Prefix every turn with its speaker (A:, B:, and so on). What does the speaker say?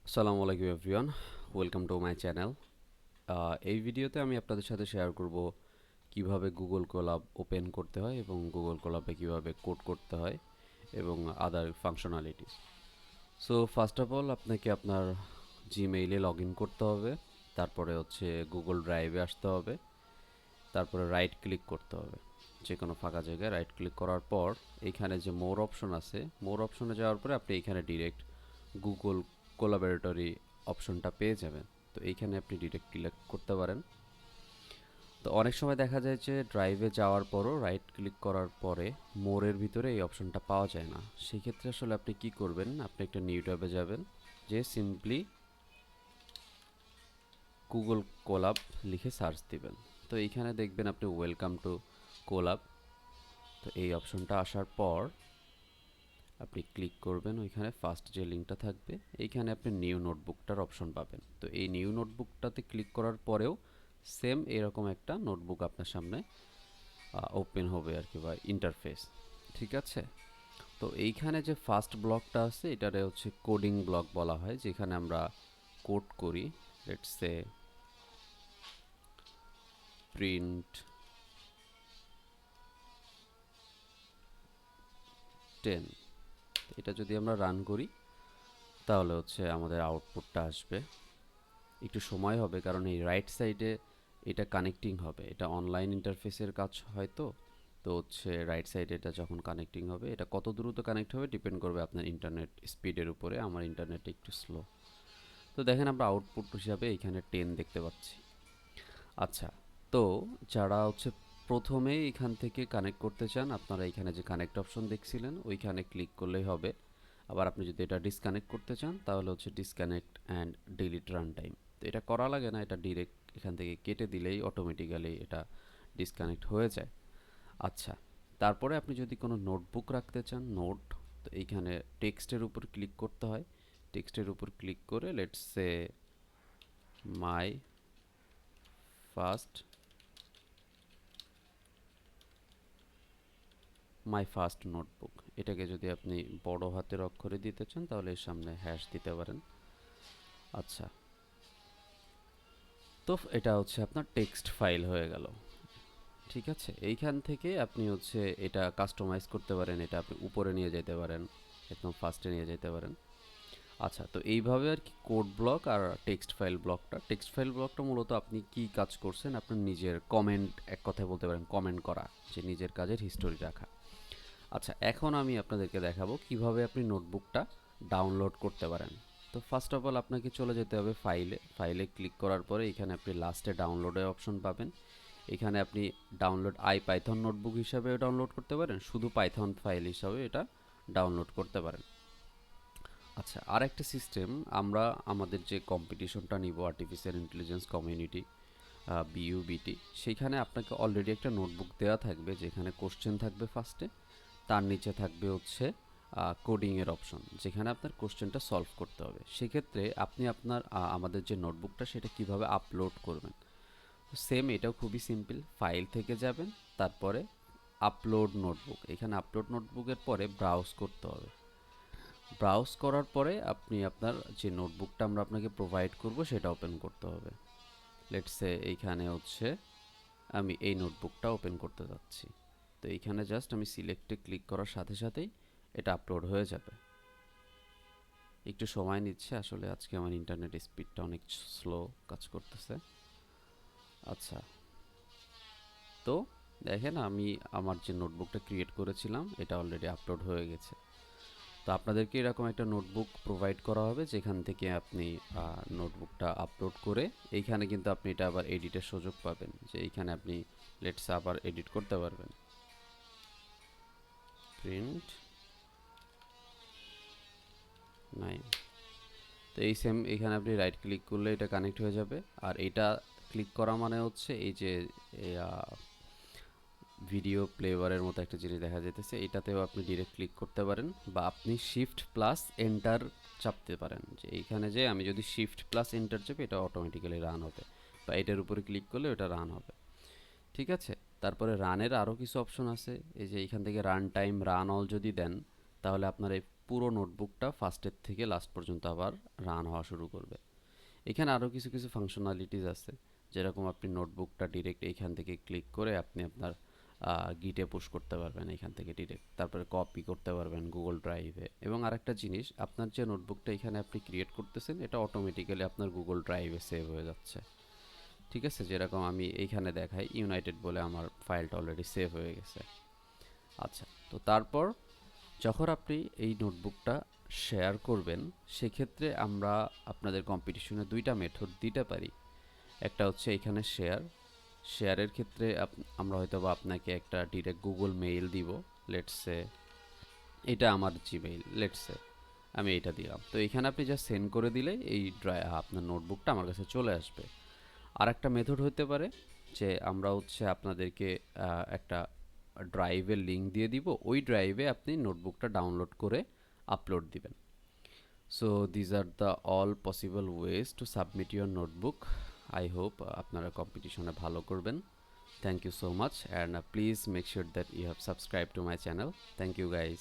A: আসসালামু আলাইকুম everyone, welcome to my channel. এই ভিডিওতে আমি আপনাদের সাথে শেয়ার করব কিভাবে গুগল কোলাব ওপেন করতে হয় এবং গুগল কোলাবে কিভাবে কোড করতে হয় এবং other functionalities. So first of all আপনাকে আপনার জিমেইলে লগ ইন করতে হবে, তারপরে হচ্ছে গুগল ড্রাইভে আসতে হবে, তারপরে রাইট ক্লিক করতে হবে যে কোনো ফাঁকা জায়গায়। রাইট ক্লিক করার পর এইখানে যে মোর অপশন আছে, মোর অপশনে যাওয়ার পরে আপনি এইখানে ডিরেক্ট গুগল কোলাবরেটরি অপশনটা পেয়ে যাবেন। তো এইখানে আপনি ডিরেক্ট ক্লিক করতে পারেন। তো অনেক সময় দেখা যায় যে ড্রাইভে যাওয়ার পরও রাইট ক্লিক করার পরে মোরের ভিতরে এই অপশনটা পাওয়া যায় না। সেক্ষেত্রে আসলে আপনি কি করবেন, আপনি একটা নিউ ট্যাবে যাবেন, যে সিম্পলি গুগল কোলাব লিখে সার্চ দিবেন। তো এইখানে দেখবেন আপনি ওয়েলকাম টু কোলাব। তো এই অপশনটা আসার পর আপনি ক্লিক করবেন, ওইখানে ফার্স্ট যে লিঙ্কটা থাকবে এইখানে আপনি নিউ নোটবুকটার অপশন পাবেন। তো এই নিউ নোটবুকটাতে ক্লিক করার পরেও সেম এরকম একটা নোটবুক আপনার সামনে ওপেন হবে আর কি, বা ইন্টারফেস। ঠিক আছে, তো এইখানে যে ফার্স্ট ব্লকটা আছে এটারে হচ্ছে কোডিং ব্লক বলা হয়, যেখানে আমরা কোড করি। লেটস সে প্রিন্ট 10, এটা যদি আমরা রান করি তাহলে হচ্ছে আমাদের আউটপুটটা আসবে। একটু সময় হবে কারণ এই রাইট সাইডে এটা কানেক্টিং হবে, এটা অনলাইন ইন্টারফেসের কাজ হয়তো। তো হচ্ছে রাইট সাইডে এটা যখন কানেক্টিং হবে, এটা কত দ্রুত কানেক্ট হবে ডিপেন্ড করবে আপনার ইন্টারনেট স্পিডের উপরে। আমার ইন্টারনেট একটু স্লো। তো দেখেন আমরা আউটপুট হিসাবে এখানে 10 দেখতে পাচ্ছি। আচ্ছা, তো যারা হচ্ছে প্রথমে এখান থেকে কানেক্ট করতে চান, আপনারা এখানে যে কানেক্ট অপশন দেখছিলেন ওইখানে ক্লিক করলেই হবে। আবার আপনি যদি এটা ডিসকানেক্ট করতে চান তাহলে হচ্ছে disconnect and delete run time. তো এটা করা লাগে না, এটা ডিরেক্ট এখান থেকে কেটে দিলেই অটোমেটিক্যালি এটা ডিসকানেক্ট হয়ে যায়। আচ্ছা, তারপরে আপনি যদি কোনো নোটবুক রাখতে চান, নোট, তো এইখানে টেক্সটের উপর ক্লিক করতে হয়। টেক্সটের উপর ক্লিক করে let's say my first my first notebook, এটাকে যদি আপনি বড় হাতের অক্ষরে দিতে চান তাহলে এর সামনে হ্যাশ দিতে পারেন। আচ্ছা, তো এটা হচ্ছে আপনার টেক্সট ফাইল হয়ে গেল। ঠিক আছে, এইখান থেকে আপনি হচ্ছে এটা কাস্টমাইজ করতে পারেন, এটা আপনি উপরে নিয়ে যেতে পারেন, একদম ফার্স্টে নিয়ে যেতে পারেন। আচ্ছা, তো এইভাবে আর কি কোড ব্লক আর টেক্সট ফাইল ব্লকটা মূলত আপনি কি কাজ করছেন, আপনার নিজের কমেন্ট, এক কথায় বলতে পারেন কমেন্ট করা, যে নিজের কাজের হিস্টোরি রাখা। আচ্ছা, এখন আমি আপনাদেরকে দেখাবো কিভাবে আপনি নোটবুকটা ডাউনলোড করতে পারেন। তো ফার্স্ট অফ অল আপনাকে চলে যেতে হবে ফাইলে ক্লিক করার পরে এখানে আপনি লাস্টে ডাউনলোডের অপশন পাবেন। এখানে আপনি ডাউনলোড পাইথন নোটবুক হিসাবেও ডাউনলোড করতে পারেন, শুধু পাইথন ফাইল হিসাবে এটা ডাউনলোড করতে পারেন। আচ্ছা, আর একটা সিস্টেম, আমরা আমাদের যে কম্পিটিশনটা নিব আর্টিফিশিয়াল ইন্টেলিজেন্স কমিউনিটি, বিইউবিটি, সেইখানে আপনাকে অলরেডি একটা নোটবুক দেওয়া থাকবে যেখানে কোশ্চেন থাকবে ফার্স্টে, তার নিচে থাকবে হচ্ছে কোডিংয়ের অপশন, যেখানে আপনার কোশ্চেনটা সলভ করতে হবে। সেক্ষেত্রে আপনি আপনার আমাদের যে নোটবুকটা সেটা কিভাবে আপলোড করবেন, সেম এটাও খুবই সিম্পল। ফাইল থেকে যাবেন, তারপরে আপলোড নোটবুক, এখানে আপলোড নোটবুকের পরে ব্রাউজ করতে হবে। ব্রাউজ করার পরে আপনি আপনার যে নোটবুকটা আমরা আপনাকে প্রোভাইড করব সেটা ওপেন করতে হবে। লেটস সে এইখানে হচ্ছে আমি এই নোটবুকটা ওপেন করতে যাচ্ছি। তো এইখানে জাস্ট আমি সিলেক্টে ক্লিক করার সাথে সাথেই এটা আপলোড হয়ে যাবে। একটু সময় নিচ্ছে আসলে, আজকে আমার ইন্টারনেট স্পিডটা অনেক স্লো কাজ করতেছে। আচ্ছা, তো দেখেন আমি আমার যে নোটবুকটা ক্রিয়েট করেছিলাম এটা অলরেডি আপলোড হয়ে গেছে। তো আপনাদেরকে এরকম একটা নোটবুক প্রোভাইড করা হবে যেখান থেকে আপনি নোটবুকটা আপলোড করে এইখানে কিন্তু আপনি এটা আবার এডিটের সুযোগ পাবেন, যে এইখানে আপনি লেটস আবার এডিট করতে পারবেন। প্রিন্ট 9, তো এই সেম এখানে আপনি রাইট ক্লিক করলে এটা কানেক্ট হয়ে যাবে। আর এটা ক্লিক করা মানে হচ্ছে এই যে ভিডিও প্লেবারের মতো একটা জিনিস দেখা যাইতেছে, এটাতেও আপনি ডিরেক্ট ক্লিক করতে পারেন, বা আপনি শিফট প্লাস এন্টার চাপতে পারেন, যে এইখানে যে আমি যদি শিফট প্লাস এন্টার চাপি এটা অটোমেটিক্যালি রান হবে, বা এটার উপরে ক্লিক করলে ওটা রান হবে। ঠিক আছে, তারপরে রানের আরও কিছু অপশন আছে, এই যে এইখান থেকে রান টাইম, রান অল যদি দেন তাহলে আপনার এই পুরো নোটবুকটা ফার্স্টের থেকে লাস্ট পর্যন্ত আবার রান হওয়া শুরু করবে। এখানে আরও কিছু কিছু ফাংশনালিটিস আছে, যেরকম আপনি নোটবুকটা ডিরেক্ট এইখান থেকে ক্লিক করে আপনি আপনার গিটে পুশ করতে পারবেন এইখান থেকে ডিরেক্ট, তারপরে কপি করতে পারবেন গুগল ড্রাইভে। এবং আরেকটা জিনিস, আপনার যে নোটবুকটা এখানে আপনি ক্রিয়েট করতেছেন এটা অটোমেটিক্যালি আপনার গুগল ড্রাইভে সেভ হয়ে যাচ্ছে। ঠিক আছে, যেরকম আমি এইখানে দেখাই ইউনাইটেড বলে আমার ফাইলটা অলরেডি সেভ হয়ে গেছে। আচ্ছা, তো তারপর যখন আপনি এই নোটবুকটা শেয়ার করবেন, সেক্ষেত্রে আমরা আপনাদের কম্পিটিশনে দুইটা মেথড দিতে পারি। একটা হচ্ছে এখানে শেয়ারের ক্ষেত্রে আমরা হয়তো বা আপনাকে একটা ডিরেক্ট গুগল মেইল দিব। লেটসে এটা আমার জিমেইল, লেটসে আমি এটা দিলাম, তো এখানে আপনি যা সেন্ড করে দিলে এই আপনার নোটবুকটা আমার কাছে চলে আসবে। আর একটা মেথড হতে পারে যে আমরা হচ্ছে আপনাদেরকে একটা ড্রাইভের লিঙ্ক দিয়ে দিব, ওই ড্রাইভে আপনি নোটবুকটা ডাউনলোড করে আপলোড দিবেন। So these are the all possible ways to submit your notebook. I hope আপনারা কম্পিটিশনে ভালো করবেন। Thank you so much, and please make sure that you have subscribed to my channel. Thank you guys.